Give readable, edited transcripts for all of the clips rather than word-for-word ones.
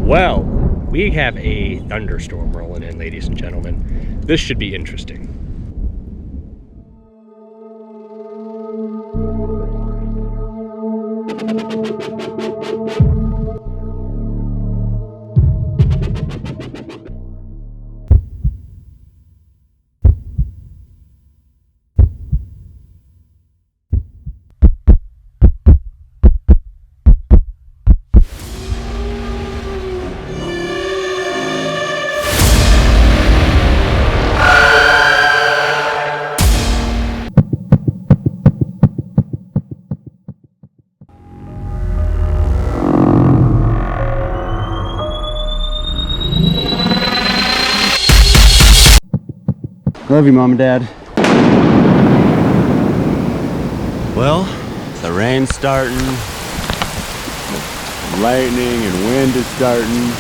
Well, we have a thunderstorm rolling in, ladies and gentlemen. This should be interesting. Love you, Mom and Dad. Well, the rain's starting, lightning and wind is starting.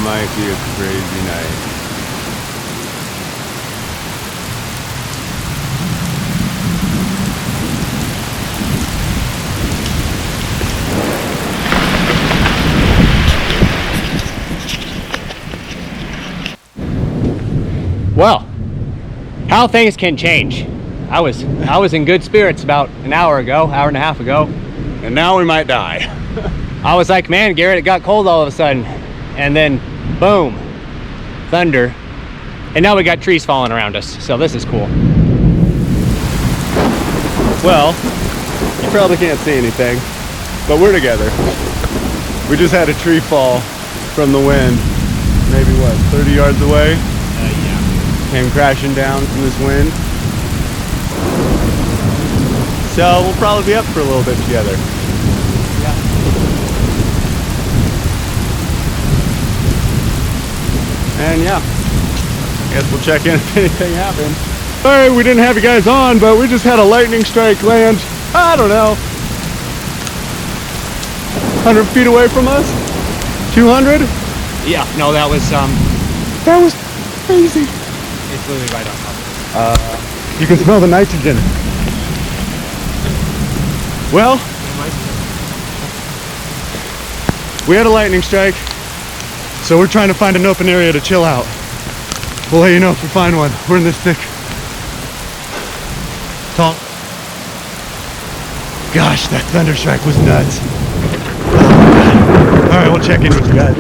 Might be a crazy night. Well, how things can change. I was in good spirits about an hour and a half ago. And now we might die. I was like, man, Garrett, it got cold all of a sudden. And then, boom, thunder. And now we got trees falling around us. So this is cool. Well, you probably can't see anything, but we're together. We just had a tree fall from the wind, maybe what, 30 yards away? Yeah. Came crashing down from this wind. So we'll probably be up for a little bit together. Yeah. And yeah, I guess we'll check in if anything happened. Sorry we didn't have you guys on, but we just had a lightning strike land, I don't know, 100 feet away from us? 200? Yeah, no, that was Crazy. it's literally right on top. You can smell the nitrogen. Well, we had a lightning strike, so we're trying to find an open area to chill out. We'll let you know if we find one. We're in this thick, tall. Gosh, that thunder strike was nuts. Oh, all right, we'll check in with you guys.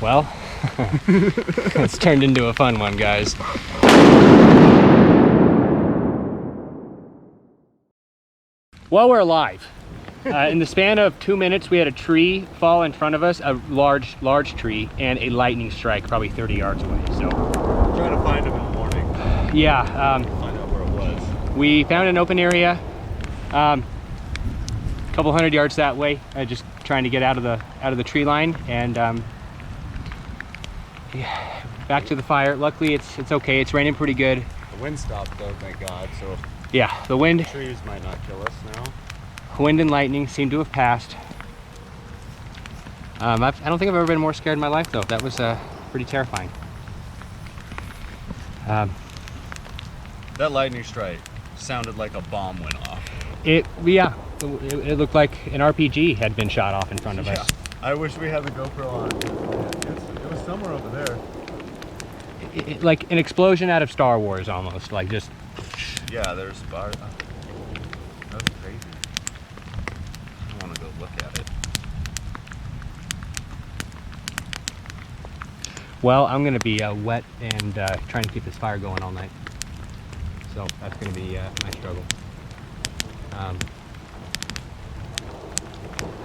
Well, it's turned into a fun one, guys. Well, we're alive. In the span of 2 minutes, we had a tree fall in front of us, a large tree, and a lightning strike probably 30 yards away. So, We're trying to find him in the morning. yeah, Find out where it was. we found an open area, a couple hundred yards that way, just trying to get out of the tree line, and yeah, back to the fire. Luckily, it's okay. It's raining pretty good. The wind stopped though, thank God. So Yeah, the wind. trees might not kill us now. Wind and lightning seem to have passed. I don't think I've ever been more scared in my life, though. That was pretty terrifying. That lightning strike sounded like a bomb went off. It looked like an RPG had been shot off in front of us. I wish we had the GoPro on. It was somewhere over there. Like an explosion out of Star Wars, almost. Like just. Yeah, there's that was crazy. I want to go look at it. Well, I'm gonna be wet and trying to keep this fire going all night. So that's gonna be my struggle.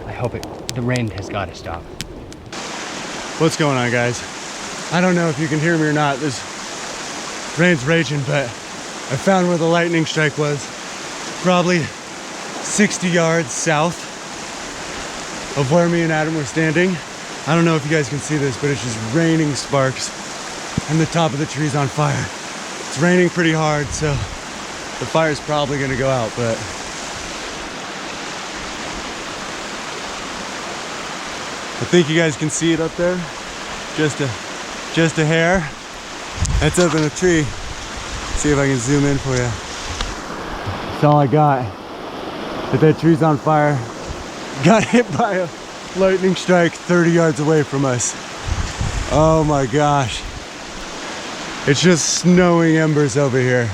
I hope the rain has got to stop. What's going on, guys? I don't know if you can hear me or not. This rain's raging, but I found where the lightning strike was. Probably 60 yards south of where me and Adam were standing. I don't know if you guys can see this, but it's just raining sparks and the top of the tree's on fire. It's raining pretty hard, so the fire's probably gonna go out, but I think you guys can see it up there. Just a hair. That's up in a tree. See if I can zoom in for you. That's all I got. But that tree's on fire. Got hit by a lightning strike 30 yards away from us. Oh my gosh. It's just snowing embers over here.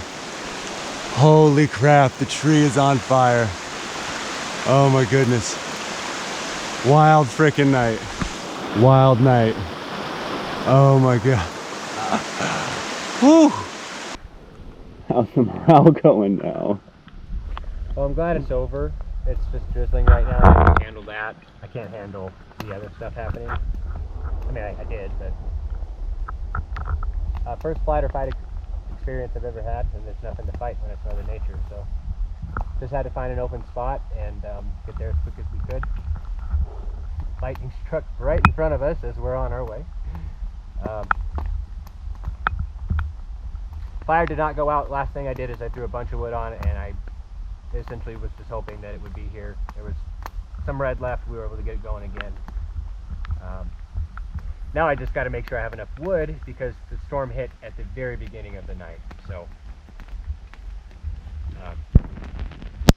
Holy crap, the tree is on fire. Oh my goodness. Wild freaking night. Wild night. Oh my god. Whew. How's the morale going now? Well, I'm glad it's over. It's just drizzling right now. I can handle that. I can't handle the other stuff happening. I mean, I did, but first flight or fight experience I've ever had, and there's nothing to fight when it's Mother Nature. So just had to find an open spot and get there as quick as we could. Lightning struck right in front of us as we're on our way. Fire did not go out. Last thing I did is I threw a bunch of wood on it, and I essentially was just hoping that it would be here. There was some red left. We were able to get it going again. Now I just got to make sure I have enough wood because the storm hit at the very beginning of the night. So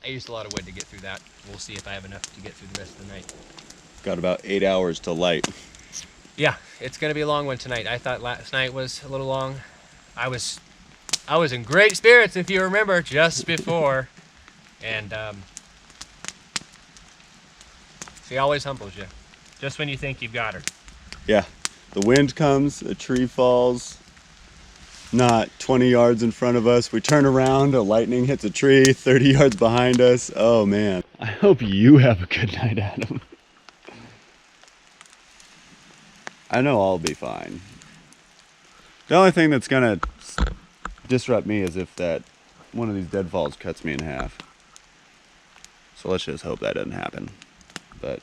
I used a lot of wood to get through that. We'll see if I have enough to get through the rest of the night. Got about 8 hours to light. Yeah, it's going to be a long one tonight. I thought last night was a little long. I was in great spirits, if you remember, just before. And she always humbles you, just when you think you've got her. Yeah, the wind comes, a tree falls, not 20 yards in front of us. We turn around, a lightning hits a tree 30 yards behind us. Oh man. I hope you have a good night, Adam. I know I'll be fine. The only thing that's gonna disrupt me is if that one of these deadfalls cuts me in half. So let's just hope that doesn't happen. But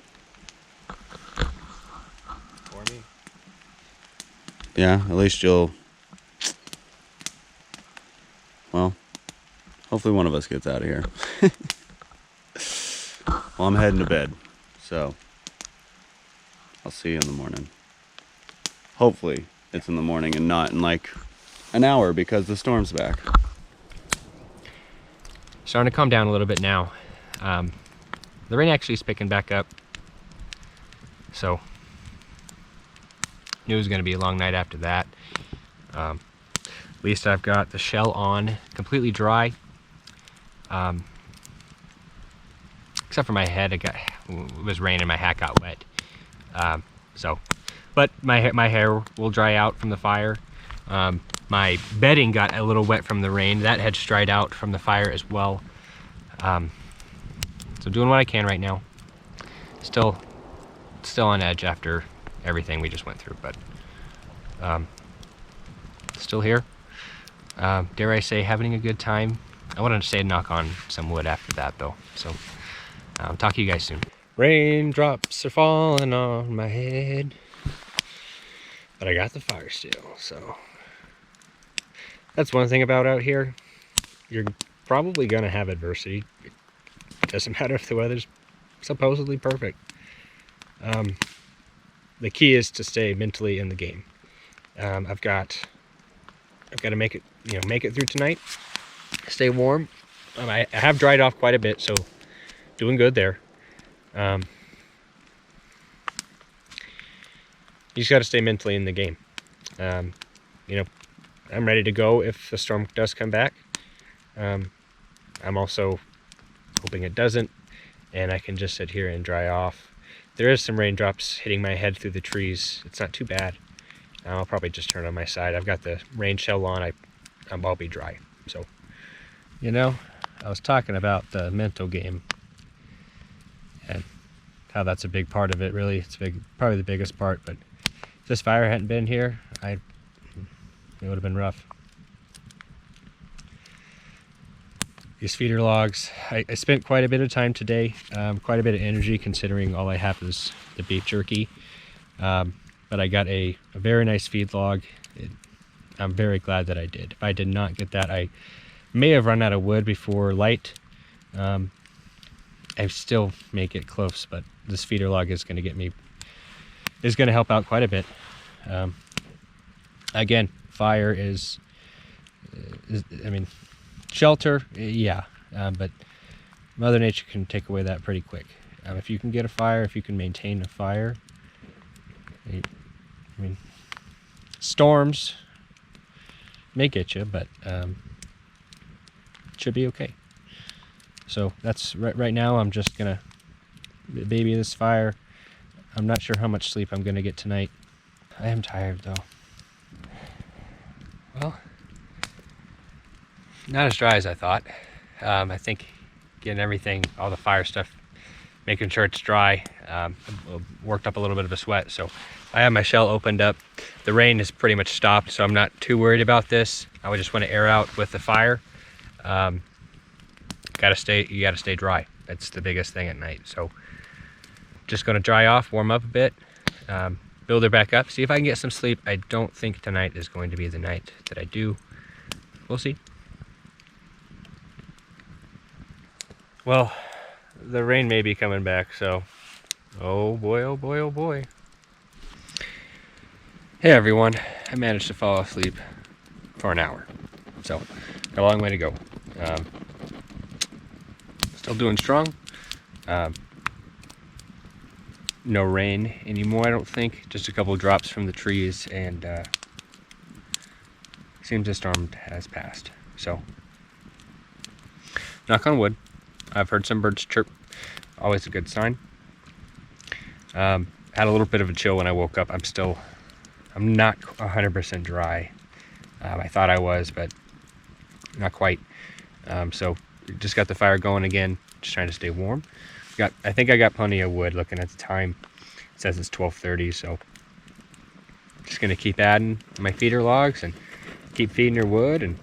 For me. yeah, at least you'll, well, hopefully one of us gets out of here. Well, I'm heading to bed, so I'll see you in the morning. Hopefully it's in the morning and not in like an hour because the storm's back. Starting to calm down a little bit now. The rain actually is picking back up. So knew it was going to be a long night after that. At least I've got the shell on, completely dry. Except for my head, it was raining, my hat got wet. But my hair will dry out from the fire. My bedding got a little wet from the rain. That had dried out from the fire as well. So doing what I can right now. Still on edge after everything we just went through, but still here. Dare I say, having a good time. I wanted to say knock on some wood after that though. So talk to you guys soon. Raindrops are falling on my head, but I got the fire still, so that's one thing about out here. You're probably gonna have adversity. It doesn't matter if the weather's supposedly perfect. The key is to stay mentally in the game. I've got to make it through tonight. Stay warm. I have dried off quite a bit, so doing good there. You just got to stay mentally in the game. I'm ready to go if the storm does come back. I'm also hoping it doesn't, and I can just sit here and dry off. There is some raindrops hitting my head through the trees. It's not too bad. I'll probably just turn on my side. I've got the rain shell on. I'll be dry. So, I was talking about the mental game and how that's a big part of it. Really, it's probably the biggest part. But if this fire hadn't been here, it would have been rough. These feeder logs, I spent quite a bit of time today, quite a bit of energy considering all I have is the beef jerky. But I got a very nice feed log. I'm very glad that I did. If I did not get that, I may have run out of wood before light. I still may get close, but this feeder log is going to help out quite a bit. Again, fire is I mean, shelter, yeah, but Mother Nature can take away that pretty quick. If you can get a fire, if you can maintain a fire, I mean, storms may get you, but it should be okay. So that's right now. I'm just gonna baby this fire. I'm not sure how much sleep I'm gonna get tonight. I am tired though. Well, not as dry as I thought. I think getting everything, all the fire stuff, making sure it's dry, worked up a little bit of a sweat. So I have my shell opened up. The rain has pretty much stopped, so I'm not too worried about this. I would just want to air out with the fire. You gotta stay dry. That's the biggest thing at night. So just gonna dry off, warm up a bit, build her back up, see if I can get some sleep. I don't think tonight is going to be the night that I do. We'll see. Well, the rain may be coming back, so oh boy, oh boy, oh boy. Hey everyone, I managed to fall asleep for an hour, so got a long way to go. Still doing strong. No rain anymore, I don't think. Just a couple drops from the trees, and seems the storm has passed. So, knock on wood. I've heard some birds chirp. Always a good sign. Had a little bit of a chill when I woke up. I'm not 100% dry. I thought I was, but not quite. So just got the fire going again, just trying to stay warm. I think I got plenty of wood. Looking at the time, it says it's 12:30, so just gonna keep adding my feeder logs and keep feeding her wood, and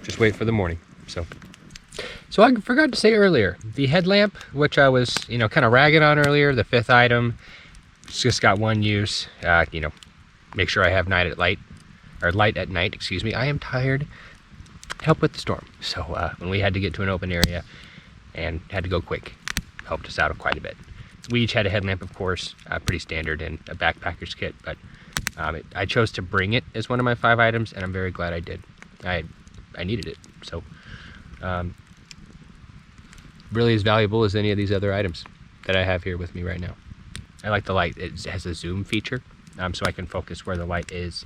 just wait for the morning. So I forgot to say earlier, the headlamp, which I was, kind of ragging on earlier, the 5th item, it's just got one use. Make sure I have light at night, excuse me. I am tired. Help with the storm. So when we had to get to an open area and had to go quick, helped us out quite a bit. So we each had a headlamp, of course, pretty standard in a backpacker's kit, but I chose to bring it as one of my 5 items, and I'm very glad I did. I needed it. So really as valuable as any of these other items that I have here with me right now. I like the light. It has a zoom feature, so I can focus where the light is.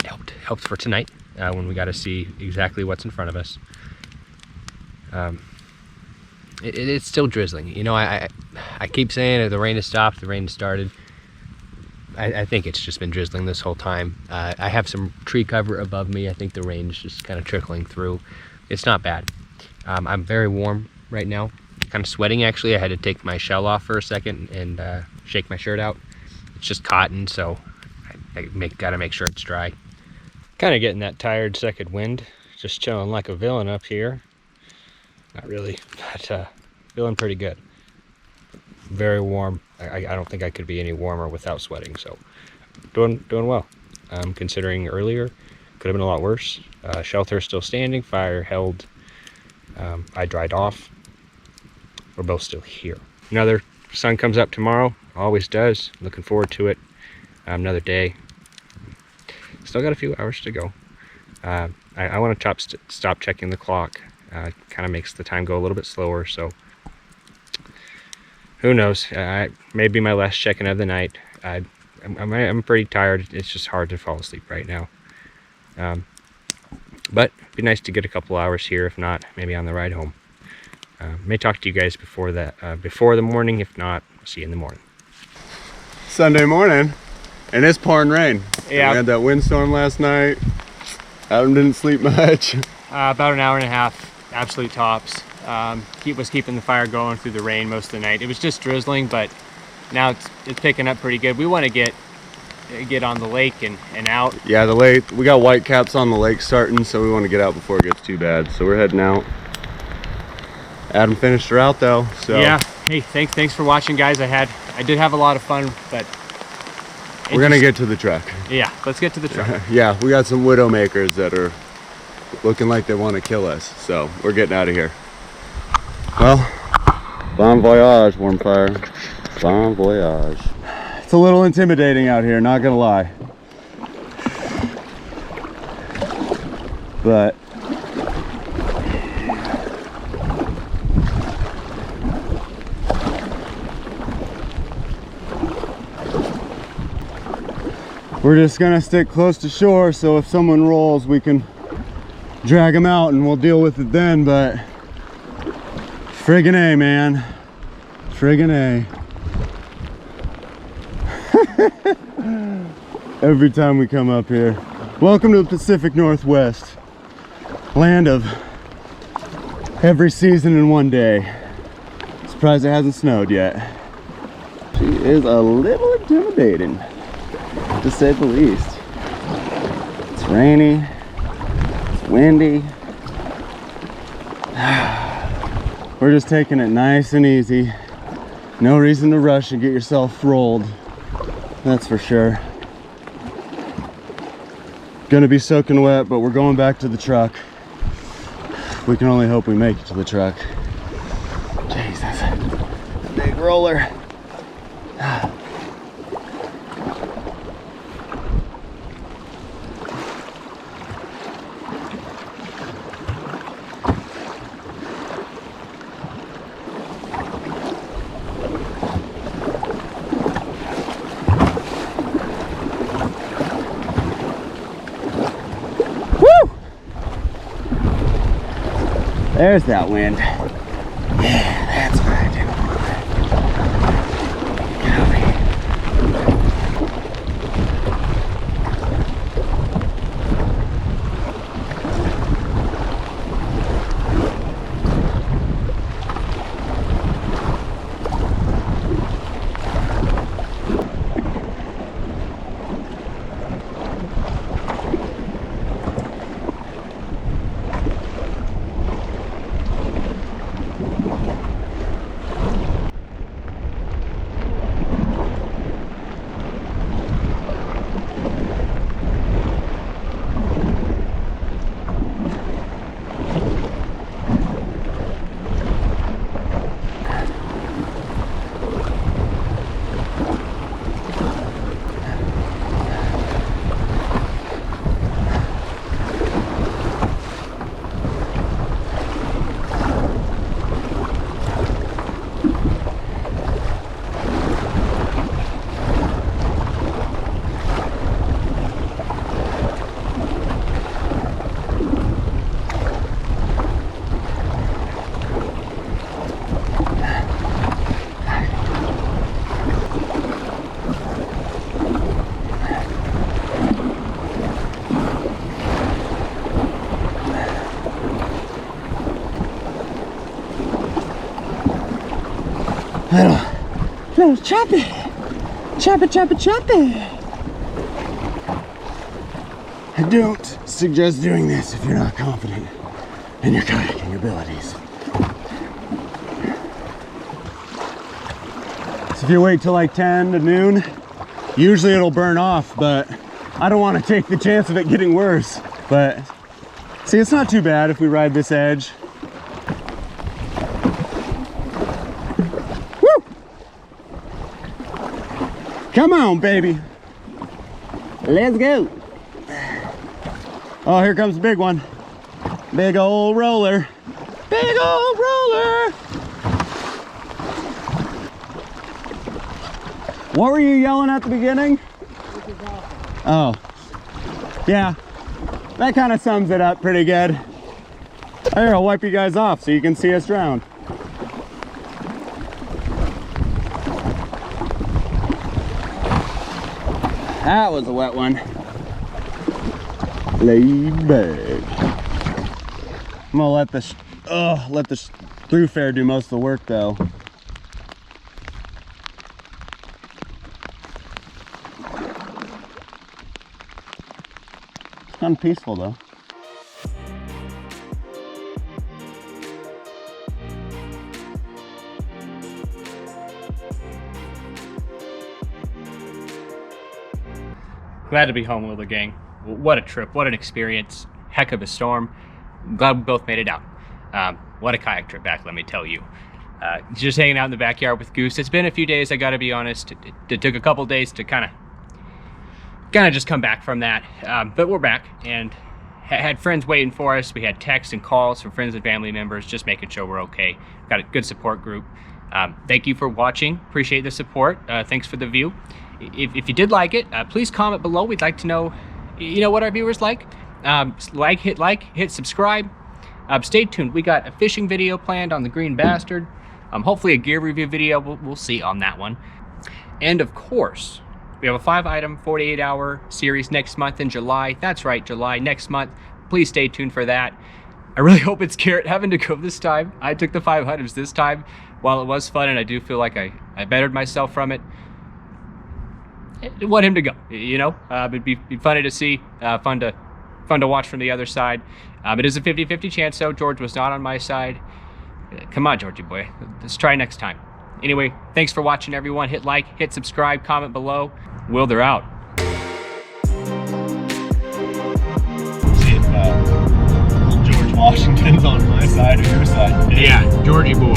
Helped for tonight when we got to see exactly what's in front of us. It's still drizzling. I keep saying the rain has stopped, the rain has started. I think it's just been drizzling this whole time. I have some tree cover above me. I think the rain's just kind of trickling through. It's not bad. I'm very warm right now, kind of sweating actually. I had to take my shell off for a second and shake my shirt out. It's just cotton, so I gotta make sure it's dry. Kind of getting that tired second wind, just chilling like a villain up here. Not really, but feeling pretty good. Very warm. I don't think I could be any warmer without sweating, so doing well. Considering earlier, could have been a lot worse. Shelter still standing, fire held. I dried off. We're both still here. Another sun comes up tomorrow, always does. Looking forward to it. Another day. Still got a few hours to go. I want to stop checking the clock. Kind of makes the time go a little bit slower, so who knows? Maybe my last check-in of the night. I'm pretty tired. It's just hard to fall asleep right now. But it'd be nice to get a couple hours here. If not, maybe on the ride home. May talk to you guys before the morning. If not, I'll see you in the morning. Sunday morning, and it's pouring rain. Yeah. We had that windstorm last night. Adam didn't sleep much. About an hour and a half, absolute tops. Was keeping the fire going through the rain most of the night. It was just drizzling, but now it's picking up pretty good. We want to get on the lake and out. Yeah, the lake. We got white caps on the lake starting, so we want to get out before it gets too bad. So we're heading out. Adam finished her out though. So yeah. Hey, thanks for watching, guys. I did have a lot of fun, but we're gonna get to the truck. Yeah, let's get to the truck. Yeah, we got some widowmakers that are looking like they want to kill us, so we're getting out of here. Well, bon voyage, warm fire. Bon voyage. It's a little intimidating out here, not gonna lie. but we're just gonna stick close to shore, so if someone rolls, we can drag them out and we'll deal with it then. But friggin' A, man. Friggin' A. Every time we come up here. Welcome to the Pacific Northwest. Land of every season in one day. Surprised it hasn't snowed yet. She is a little intimidating, to say the least. It's rainy, it's windy. We're just taking it nice and easy. No reason to rush and get yourself rolled, that's for sure. Gonna be soaking wet, but we're going back to the truck. We can only hope we make it to the truck. Jesus, big roller. There's that wind. Yeah, that's what I do. Get over here. Little choppy. Choppy, choppy, choppy. I don't suggest doing this if you're not confident in your kayaking abilities. So if you wait till like 10 to noon, usually it'll burn off, but I don't want to take the chance of it getting worse. But see, it's not too bad if we ride this edge. Come on, baby. Let's go. Oh, here comes the big one. Big old roller. Big old roller. What were you yelling at the beginning? This is awesome. Oh, yeah. That kind of sums it up pretty good. Here, I'll wipe you guys off so you can see us drown. That was a wet one. Laid back. I'm gonna let this through fare do most of the work though. It's kind of peaceful though. Glad to be home, Little Gang. What a trip, what an experience. Heck of a storm. Glad we both made it out. What a kayak trip back, let me tell you. Just hanging out in the backyard with Goose. It's been a few days, I gotta be honest. It took a couple days to kind of just come back from that. But we're back and had friends waiting for us. We had texts and calls from friends and family members, just making sure we're okay. Got a good support group. Thank you for watching. Appreciate the support. Thanks for the view. If you did like it, please comment below. We'd like to know, what our viewers like. Hit subscribe. Stay tuned. We got a fishing video planned on the Green Bastard. Hopefully a gear review video. We'll see on that one. And of course, we have a 5-item 48-hour series next month in July. That's right, July next month. Please stay tuned for that. I really hope it's Garrett having to go this time. I took the 5 items this time. While it was fun and I do feel like I bettered myself from it, I want him to go, It'd be funny to see, fun to watch from the other side. It is a 50-50 chance, though. George was not on my side. Come on, Georgie boy. Let's try next time. Anyway, thanks for watching, everyone. Hit like, hit subscribe, comment below. Will, they're out. See if George Washington's on my side or your side. Yeah, Georgie boy.